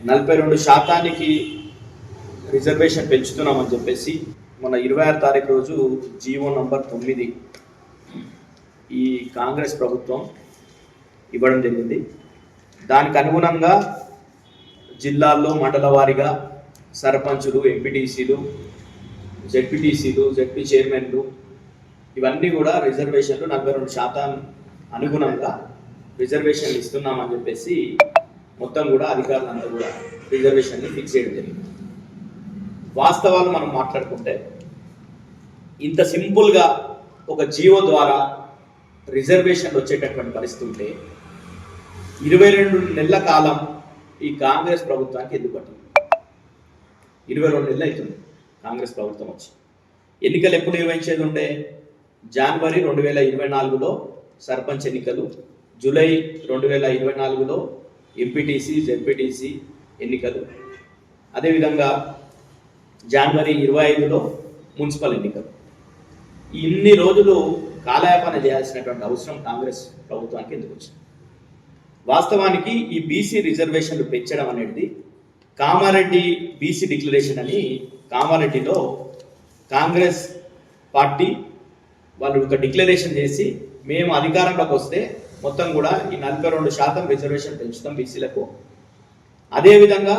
42% reservation పెంచుతున్నామని చెప్పేసి మన 26 తారీఖు రోజు జీవో నంబర్ 9 ఈ కాంగ్రెస్ ప్రభుత్వం ఇవ్వడం జరిగింది. దానికి అనుగుణంగా జిల్లాల్లో మండల వారీగా సర్పంచులు, ఎంపీటీసీలు, జెడ్పీటీసీలు, జెడ్పీ చైర్మన్లు ఇవన్నీ కూడా రిజర్వేషన్లు 42% అనుగుణంగా రిజర్వేషన్లు ఇస్తున్నామని చెప్పేసి మొత్తం కూడా అధికారులంతా కూడా రిజర్వేషన్ని ఫిక్స్ చేయడం జరిగింది. వాస్తవాలు మనం మాట్లాడుకుంటే ఇంత సింపుల్గా ఒక జీవో ద్వారా రిజర్వేషన్లు వచ్చేటటువంటి పరిస్థితి ఉంటే 22 నెలల కాలం ఈ కాంగ్రెస్ ప్రభుత్వానికి ఎందుకు పట్టింది? 22 నెలలు అవుతుంది కాంగ్రెస్ ప్రభుత్వం వచ్చి. ఎన్నికలు ఎప్పుడు నిర్వహించేది ఉండే? జనవరి 2024లో సర్పంచ్ ఎన్నికలు, జూలై 2024లో ఎంపీటీసీ, జెడ్పీటీసీ ఎన్నికలు, అదేవిధంగా జనవరి 25లో మున్సిపల్ ఎన్నికలు. ఇన్ని రోజులు కాలయాపన చేయాల్సినటువంటి అవసరం కాంగ్రెస్ ప్రభుత్వానికి ఎందుకు వచ్చింది? వాస్తవానికి ఈ బీసీ రిజర్వేషన్లు పెంచడం అనేది కామారెడ్డి బీసీ డిక్లరేషన్ అని కామారెడ్డిలో కాంగ్రెస్ పార్టీ వాళ్ళు ఒక డిక్లరేషన్ చేసి మేము అధికారంలోకి వస్తే మొత్తం కూడా ఈ 42% రిజర్వేషన్ పెంచుతాం బీసీలకు. అదేవిధంగా